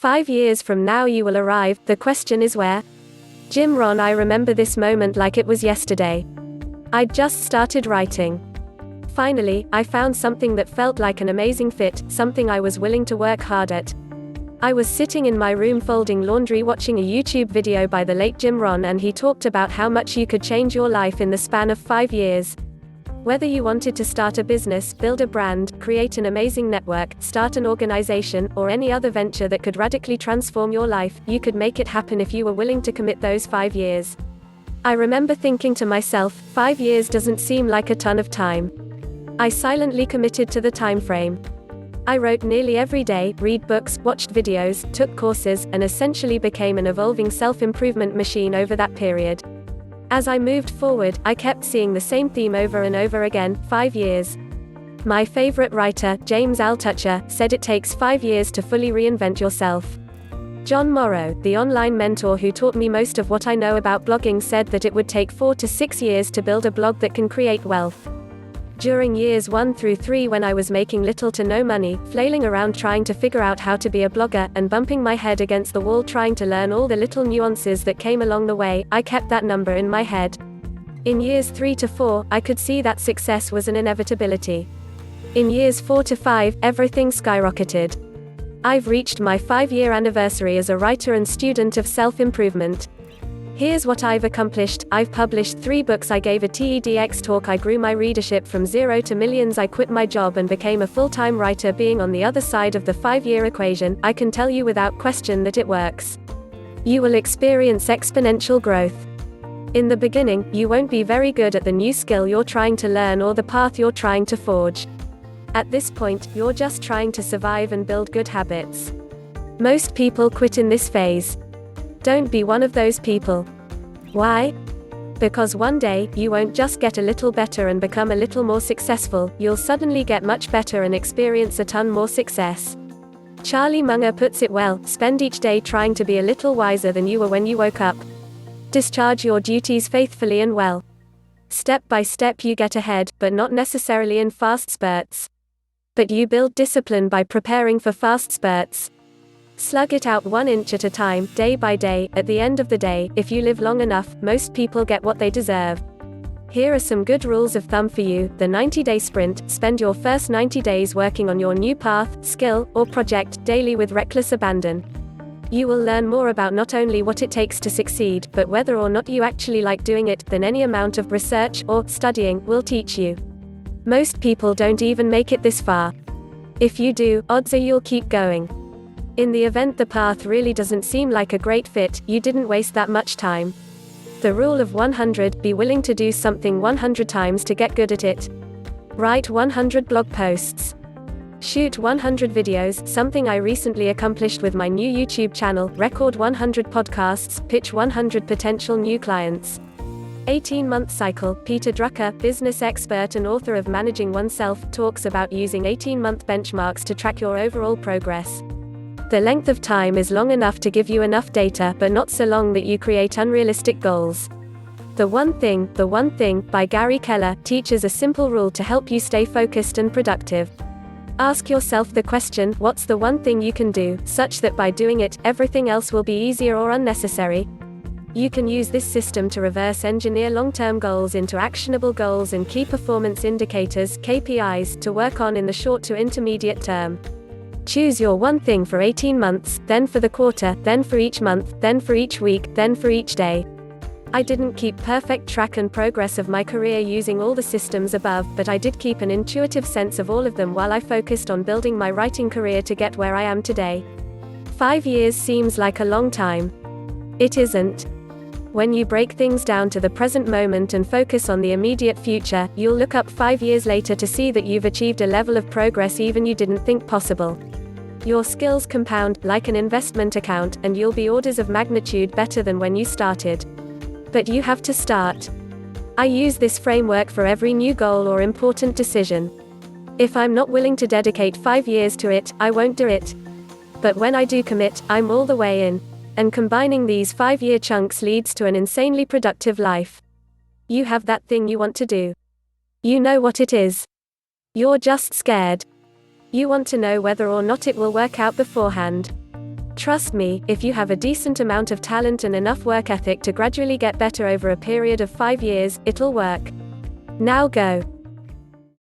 5 years from now you will arrive, the question is where? Jim Rohn. I remember this moment like it was yesterday. I'd just started writing. Finally, I found something that felt like an amazing fit, something I was willing to work hard at. I was sitting in my room folding laundry watching a YouTube video by the late Jim Rohn, and he talked about how much you could change your life in the span of 5 years. Whether you wanted to start a business, build a brand, create an amazing network, start an organization, or any other venture that could radically transform your life, you could make it happen if you were willing to commit those 5 years. I remember thinking to myself, 5 years doesn't seem like a ton of time. I silently committed to the time frame. I wrote nearly every day, read books, watched videos, took courses, and essentially became an evolving self-improvement machine over that period. As I moved forward, I kept seeing the same theme over and over again: 5 years. My favorite writer, James Altucher, said it takes 5 years to fully reinvent yourself. John Morrow, the online mentor who taught me most of what I know about blogging, said that it would take 4 to 6 years to build a blog that can create wealth. During years 1 through 3, when I was making little to no money, flailing around trying to figure out how to be a blogger, and bumping my head against the wall trying to learn all the little nuances that came along the way, I kept that number in my head. In years 3 to 4, I could see that success was an inevitability. In years 4 to 5, everything skyrocketed. I've reached my 5-year anniversary as a writer and student of self-improvement. Here's what I've accomplished. I've published 3 books. I gave a TEDx talk. I grew my readership from 0 to millions. I quit my job and became a full-time writer. Being on the other side of the 5-year equation, I can tell you without question that it works. You will experience exponential growth. In the beginning, you won't be very good at the new skill you're trying to learn or the path you're trying to forge. At this point, you're just trying to survive and build good habits. Most people quit in this phase. Don't be one of those people. Why? Because one day, you won't just get a little better and become a little more successful, you'll suddenly get much better and experience a ton more success. Charlie Munger puts it well: spend each day trying to be a little wiser than you were when you woke up. Discharge your duties faithfully and well. Step by step you get ahead, but not necessarily in fast spurts. But you build discipline by preparing for fast spurts. Slug it out 1 inch at a time, day by day. At the end of the day, if you live long enough, most people get what they deserve. Here are some good rules of thumb for you. The 90-day sprint: spend your first 90 days working on your new path, skill, or project, daily with reckless abandon. You will learn more about not only what it takes to succeed, but whether or not you actually like doing it, than any amount of research or studying will teach you. Most people don't even make it this far. If you do, odds are you'll keep going. In the event the path really doesn't seem like a great fit, you didn't waste that much time. The rule of 100: be willing to do something 100 times to get good at it. Write 100 blog posts. Shoot 100 videos, something I recently accomplished with my new YouTube channel. Record 100 podcasts, pitch 100 potential new clients. 18-month cycle. Peter Drucker, business expert and author of Managing Oneself, talks about using 18-month benchmarks to track your overall progress. The length of time is long enough to give you enough data, but not so long that you create unrealistic goals. The One Thing, by Gary Keller, teaches a simple rule to help you stay focused and productive. Ask yourself the question: what's the one thing you can do, such that by doing it, everything else will be easier or unnecessary? You can use this system to reverse engineer long-term goals into actionable goals and key performance indicators, KPIs, to work on in the short to intermediate term. Choose your one thing for 18 months, then for the quarter, then for each month, then for each week, then for each day. I didn't keep perfect track and progress of my career using all the systems above, but I did keep an intuitive sense of all of them while I focused on building my writing career to get where I am today. 5 years seems like a long time. It isn't. When you break things down to the present moment and focus on the immediate future, you'll look up 5 years later to see that you've achieved a level of progress even you didn't think possible. Your skills compound, like an investment account, and you'll be orders of magnitude better than when you started. But you have to start. I use this framework for every new goal or important decision. If I'm not willing to dedicate 5 years to it, I won't do it. But when I do commit, I'm all the way in. And combining these 5-year chunks leads to an insanely productive life. You have that thing you want to do. You know what it is. You're just scared. You want to know whether or not it will work out beforehand. Trust me, if you have a decent amount of talent and enough work ethic to gradually get better over a period of 5 years, it'll work. Now go.